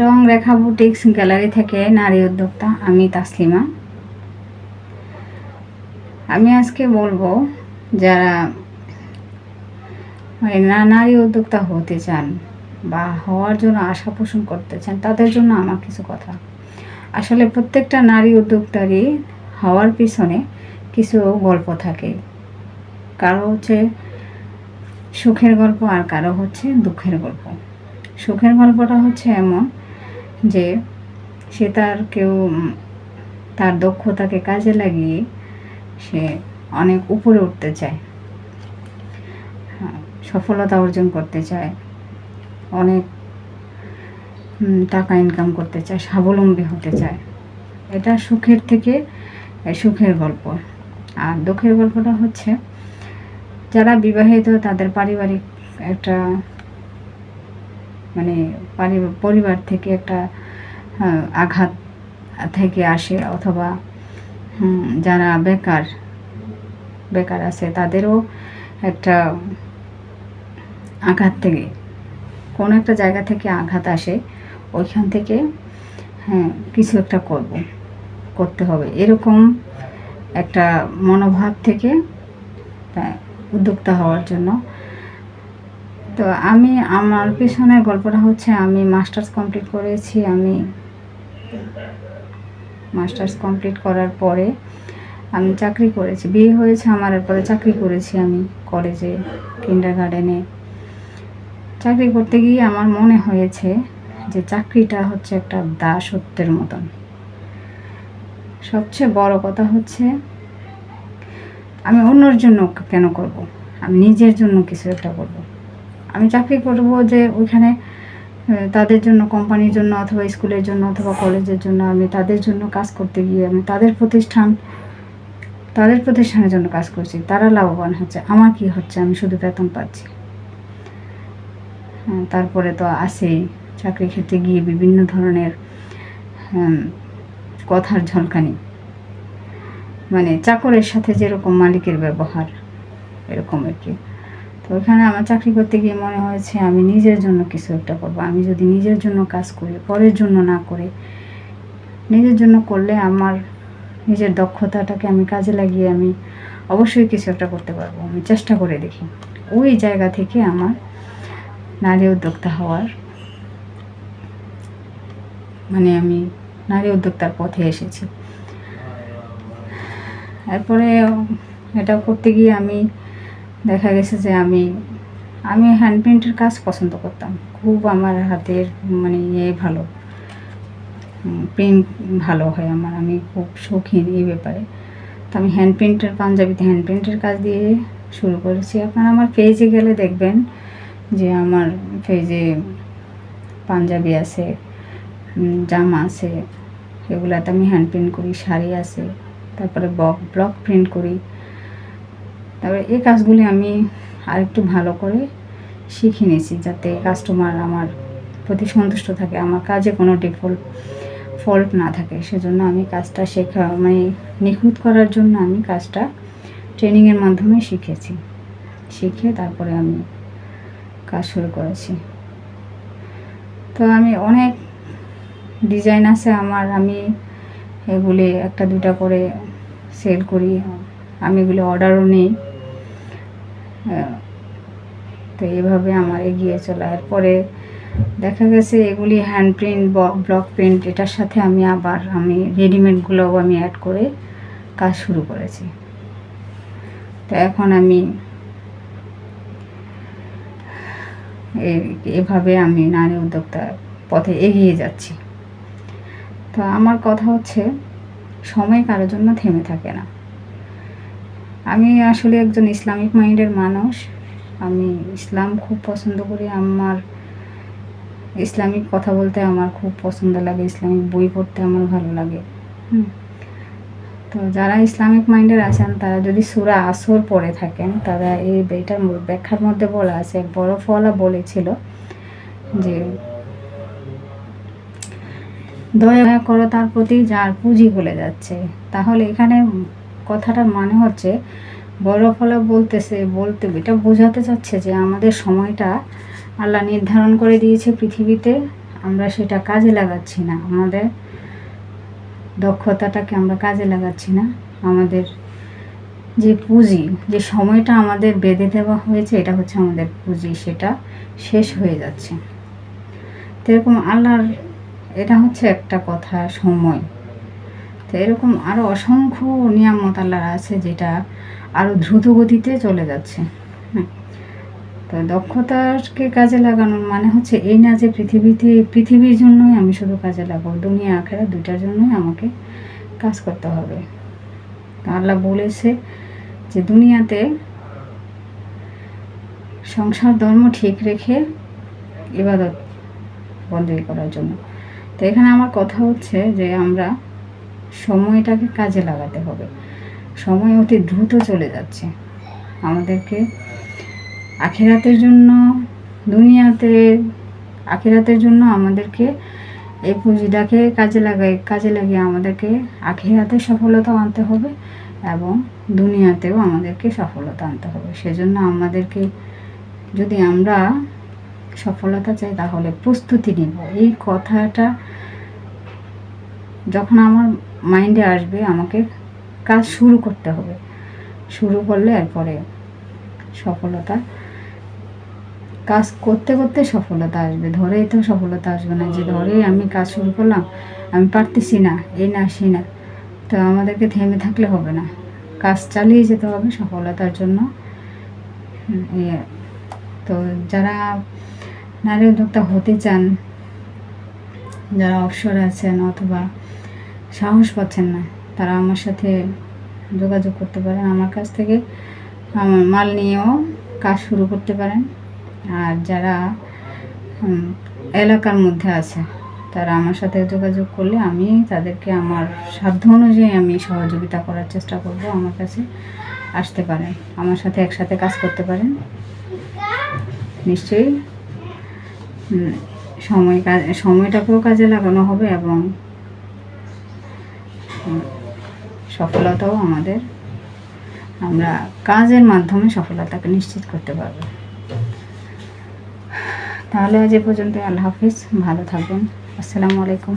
রং রেখা boutiques gallery থেকে নারী উদ্যোক্তা আমি তাসলিমা। আমি আজকে বলবো যারা নারী উদ্যোক্তা হতে চান বা হওয়ার জন্য আশা পোষণ করতে চান তাদের জন্য আমার কিছু কথা। আসলে প্রত্যেকটা নারী উদ্যোক্তারই হওয়ার পিছনে কিছু গল্প থাকে। কারো হচ্ছে সুখের গল্প আর কারো হচ্ছে দুঃখের গল্প। সুখের গল্পটা হচ্ছে এমন যে সে তার দক্ষতাকে কাজে লাগিয়ে সে অনেক উপরে উঠতে চায়, সফলতা অর্জন করতে চায়, অনেক টাকা ইনকাম করতে চায়, স্বাবলম্বী হতে চায়। এটা সুখের গল্প। আর দুঃখের গল্পটা হচ্ছে যারা বিবাহিত তাদের পারিবারিক একটা পরিবার থেকে একটা আঘাত থেকে আসে, অথবা যারা বেকার আছে তাদেরও একটা আঘাত থেকে কোনো একটা জায়গা থেকে আঘাত আসে, ওইখান থেকে কিছু একটা করতে হবে এরকম একটা মনোভাব থেকে উদ্যোক্তা হওয়ার জন্য। তো আমার পিছনের গল্পটা হচ্ছে আমি মাস্টার্স কমপ্লিট করেছি। আমি মাস্টার্স কমপ্লিট করার পরে আমি চাকরি করেছি, বিয়ে হয়েছে আমার, এরপরে চাকরি করেছি আমি কলেজে, কিন্ডারগার্ডেনে। চাকরি করতে গিয়ে আমার মনে হয়েছে যে চাকরিটা হচ্ছে একটা দাসত্বের মতন। সবচেয়ে বড় কথা হচ্ছে আমি অন্যের জন্য কেন করব, আমি নিজের জন্য কিছু একটা করব। আমি চাকরি করব যে ওইখানে তাদের জন্য, কোম্পানির জন্য অথবা স্কুলের জন্য অথবা কলেজের জন্য, আমি তাদের জন্য কাজ করতে গিয়ে আমি তাদের প্রতিষ্ঠানের জন্য কাজ করছি, তারা লাভবান হচ্ছে, আমার কি হচ্ছে, আমি শুধু বেতন পাচ্ছি। তারপরে তো আছেই চাকরি ক্ষেত্রে গিয়ে বিভিন্ন ধরনের কথার ঝলকানি, চাকরের সাথে যেরকম মালিকের ব্যবহার এরকম আর কি। তো ওইখানে আমার চাকরি করতে গিয়ে মনে হয়েছে আমি নিজের জন্য কিছু একটা করবো। আমি যদি নিজের জন্য কাজ করি, পরের জন্য না করে নিজের জন্য করলে আমার নিজের দক্ষতাটাকে আমি কাজে লাগিয়ে আমি অবশ্যই কিছু একটা করতে পারবো। আমি চেষ্টা করে দেখি। ওই জায়গা থেকে আমার নারী উদ্যোক্তা হওয়ার আমি নারী উদ্যোক্তার পথে এসেছি। এরপরে এটা করতে গিয়ে আমি দেখা গেছে যে আমি হ্যান্ড প্রিন্টের কাজ পছন্দ করতাম খুব। আমার হাতের ভালো, প্রিন্ট ভালো হয় আমার, আমি খুব শৌখিন এই ব্যাপারে। তো আমি পাঞ্জাবিতে হ্যান্ড প্রিন্টের কাজ দিয়ে শুরু করেছি। আপনারা আমার পেজে গেলে দেখবেন যে আমার পেজে পাঞ্জাবি আছে, জামা আছে, এগুলাতে আমি হ্যান্ড প্রিন্ট করি, শাড়ি আছে, তারপরে ব্লক প্রিন্ট করি। তারপরে এই কাজগুলি আমি আরেকটু ভালো করে শিখে নিয়েছি যাতে কাস্টমার আমার প্রতি সন্তুষ্ট থাকে, আমার কাজে কোনো ফল্ট না থাকে। সেজন্য আমি কাজটা নিখুঁত করার জন্য আমি কাজটা ট্রেনিংয়ের মাধ্যমে শিখে তারপরে আমি কাজ শুরু করেছি। তো আমি অনেক ডিজাইন আছে আমার, আমি এগুলি একটা দুটা করে সেল করি, আমি এগুলো অর্ডারও নিই। তো এইভাবে আমার এগিয়ে চলা। এরপরে দেখা গেছে এগুলি হ্যান্ড প্রিন্ট, ব্লক প্রিন্ট, এটার সাথে আমি রেডিমেডগুলোও আমি অ্যাড করে কাজ শুরু করেছি। তো এখন আমি এভাবে আমি নারী উদ্যোক্তার পথে এগিয়ে যাচ্ছি। তো আমার কথা হচ্ছে সময় কারোর জন্য থেমে থাকে না। আমি আসলে একজন ইসলামিক মাইন্ডের মানুষ। আমি ইসলাম খুব পছন্দ করি, আমার ইসলামিক কথা বলতে আমার খুব পছন্দ লাগে, ইসলামিক বই পড়তে আমার ভালো লাগে। তো যারা ইসলামিক মাইন্ডের আছেন তারা যদি সূরা আসর পড়ে থাকেন, তারা এইটার ব্যাখ্যার মধ্যে বলা আছে, এক বরফওয়ালা বলেছিল যে দয়া করো তার প্রতি যার পুঁজি ভুলে যাচ্ছে। তাহলে এখানে কথাটার মানে হচ্ছে বরফওয়ালা বলতে এটা বোঝাতে চাচ্ছে যে আমাদের সময়টা আল্লাহ নির্ধারণ করে দিয়েছে পৃথিবীতে, আমরা সেটা কাজে লাগাচ্ছি না, আমাদের দক্ষতাটাকে আমরা কাজে লাগাচ্ছি না, আমাদের যে পুঁজি, যে সময়টা আমাদের বেঁধে দেওয়া হয়েছে, এটা হচ্ছে আমাদের পুঁজি, সেটা শেষ হয়ে যাচ্ছে। তো এরকম আল্লাহর, এটা হচ্ছে একটা কথা, সময়। তো এরকম আরও অসংখ্য নিয়ামত আল্লাহর আছে, যেটা আরও দ্রুত গতিতে চলে যাচ্ছে। হ্যাঁ, তো দক্ষতাকে কাজে লাগানোর মানে হচ্ছে এই না যে পৃথিবীর জন্যই আমি শুধু কাজে লাগাবো, দুনিয়া আখেরাত দুইটার জন্যই আমাকে কাজ করতে হবে। তো আল্লাহ বলেছে যে দুনিয়াতে সংসার ধর্ম ঠিক রেখে ইবাদত বন্দেগী করার জন্য। তো এখানে আমার কথা হচ্ছে যে আমরা সময়টাকে কাজে লাগাতে হবে। সময় অতি দ্রুত চলে যাচ্ছে, আমাদেরকে আখিরাতের জন্য, আখিরাতের জন্য আমাদেরকে এই পুঁজিটাকে কাজে লাগিয়ে আমাদেরকে আখিরাতে সফলতা আনতে হবে এবং দুনিয়াতেও আমাদেরকে সফলতা আনতে হবে। সেজন্য আমাদেরকে, যদি আমরা সফলতা চাই, তাহলে প্রস্তুতি নিব। এই কথাটা যখন আমার মাইন্ডে আসবে, আমাকে কাজ শুরু করতে হবে। শুরু করলে এরপরে সফলতা, কাজ করতে করতে সফলতা আসবে, ধরেই তো সফলতা আসবে না। যে ধরেই আমি কাজ শুরু করলাম, আমি পারতেছি না, এই না সেই না, তো আমাদেরকে থেমে থাকলে হবে না, কাজ চালিয়ে যেতে হবে সফলতার জন্য। তো যারা নারী উদ্যোক্তা হতে চান, যারা অবসরে আছেন অথবা সাহস পাচ্ছেন না, তারা আমার সাথে যোগাযোগ করতে পারেন। আমার কাছ থেকে আমার মাল নিয়েও কাজ শুরু করতে পারেন। আর যারা এলাকার মধ্যে আছে, তারা আমার সাথে যোগাযোগ করলে আমি তাদেরকে আমার সাধ্য অনুযায়ী আমি সহযোগিতা করার চেষ্টা করব। আমার কাছে আসতে পারেন, আমার সাথে একসাথে কাজ করতে পারেন। নিশ্চয়ই সময়টাকেও কাজে লাগানো হবে এবং সফলতাও আমরা কাজের মাধ্যমে সফলতাকে নিশ্চিত করতে পারব। তাহলে আজ এ পর্যন্ত। আল্লাহ হাফিজ, ভালো থাকবেন। আসসালামু আলাইকুম।